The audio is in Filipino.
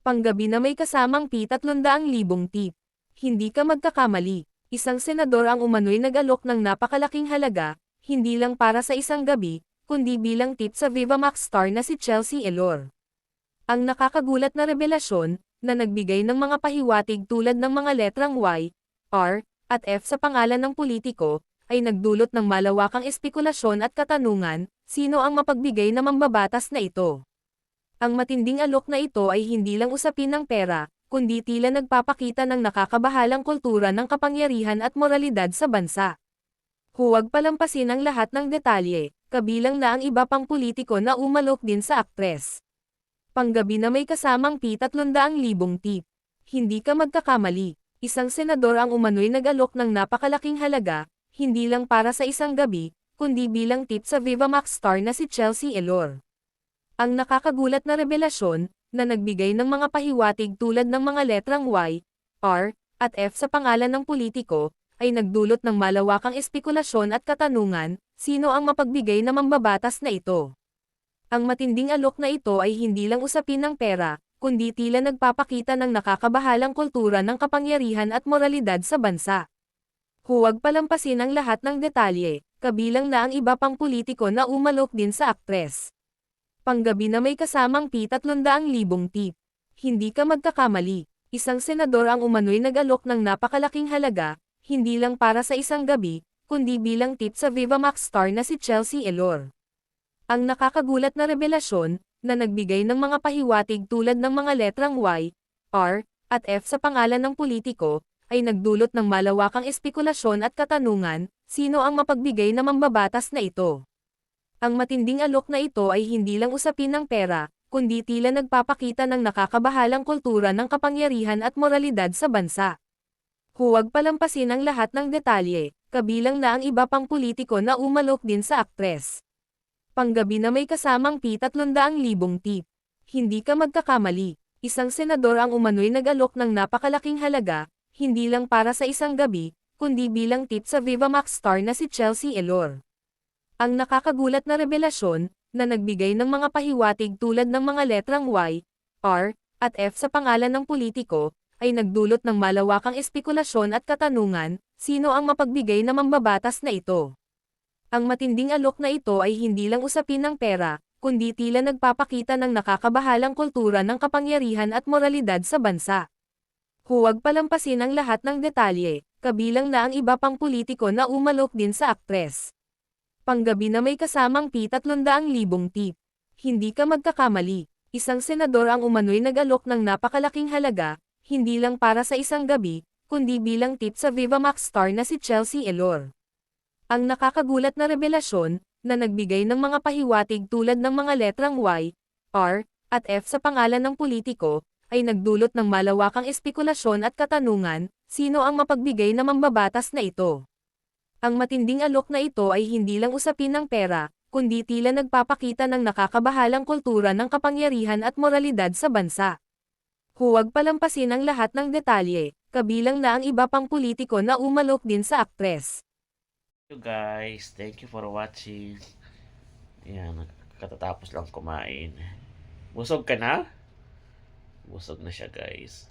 Panggabi na may kasamang P300,000 tip. Hindi ka magkakamali. Isang senador ang umano'y nag-alok ng napakalaking halaga, hindi lang para sa isang gabi, kundi bilang tip sa Viva Max star na si Chelsea Elor. Ang nakakagulat na revelasyon, na nagbigay ng mga pahiwatig tulad ng mga letrang Y, R, at F sa pangalan ng politiko, ay nagdulot ng malawakang espekulasyon at katanungan, sino ang mapagbigay na mambabatas na ito? Ang matinding alok na ito ay hindi lang usapin ng pera, kundi tila nagpapakita ng nakakabahalang kultura ng kapangyarihan at moralidad sa bansa. Huwag palampasin ang lahat ng detalye, kabilang na ang iba pang politiko na umalok din sa aktres. Panggabi na may kasamang P300,000 tip. Hindi ka magkakamali. Isang senador ang umano'y nag-alok ng napakalaking halaga, hindi lang para sa isang gabi, kundi bilang tip sa Viva Max star na si Chelsea Elor. Ang nakakagulat na revelasyon, na nagbigay ng mga pahiwatig tulad ng mga letrang Y, R, at F sa pangalan ng politiko, ay nagdulot ng malawakang espekulasyon at katanungan, sino ang mapagbigay na mambabatas na ito? Ang matinding alok na ito ay hindi lang usapin ng pera, kundi tila nagpapakita ng nakakabahalang kultura ng kapangyarihan at moralidad sa bansa. Huwag palampasin ang lahat ng detalye, kabilang na ang iba pang politiko na umalok din sa aktres. Panggabi na may kasamang P300,000 tip. Hindi ka magkakamali. Isang senador ang umano'y nag-alok ng napakalaking halaga, hindi lang para sa isang gabi, kundi bilang tip sa Viva Max star na si Chelsea Elor. Ang nakakagulat na revelasyon, na nagbigay ng mga pahiwatig tulad ng mga letrang Y, R, at F sa pangalan ng politiko, ay nagdulot ng malawakang espekulasyon at katanungan, sino ang mapagbigay na mambabatas na ito? Ang matinding alok na ito ay hindi lang usapin ng pera, kundi tila nagpapakita ng nakakabahalang kultura ng kapangyarihan at moralidad sa bansa. Huwag palampasin ang lahat ng detalye, kabilang na ang iba pang politiko na umalok din sa aktres. Panggabi na may kasamang P300,000 tip. Hindi ka magkakamali. Isang senador ang umano'y nag-alok ng napakalaking halaga, hindi lang para sa isang gabi, kundi bilang tip sa Viva Max star na si Chelsea Elor. Ang nakakagulat na revelasyon, na nagbigay ng mga pahiwatig tulad ng mga letrang Y, R, at F sa pangalan ng politiko, ay nagdulot ng malawakang espekulasyon at katanungan, sino ang mapagbigay na mambabatas na ito? Ang matinding alok na ito ay hindi lang usapin ng pera, kundi tila nagpapakita ng nakakabahalang kultura ng kapangyarihan at moralidad sa bansa. Huwag palampasin ang lahat ng detalye, kabilang na ang iba pang politiko na umalok din sa aktres. Panggabi na may kasamang P300,000 tip. Hindi ka magkakamali. Isang senador ang umano'y nag-alok ng napakalaking halaga, hindi lang para sa isang gabi, kundi bilang tip sa Viva Max star na si Chelsea Elor. Ang nakakagulat na revelasyon, na nagbigay ng mga pahiwatig tulad ng mga letrang Y, R, at F sa pangalan ng politiko, ay nagdulot ng malawakang espekulasyon at katanungan, sino ang mapagbigay na mambabatas na ito? Ang matinding alok na ito ay hindi lang usapin ng pera, kundi tila nagpapakita ng nakakabahalang kultura ng kapangyarihan at moralidad sa bansa. Huwag palampasin ang lahat ng detalye, kabilang na ang iba pang politiko na umalok din sa aktres. You guys, thank you for watching. Yan, katatapos lang kumain. Busog ka na? Busog na siya guys.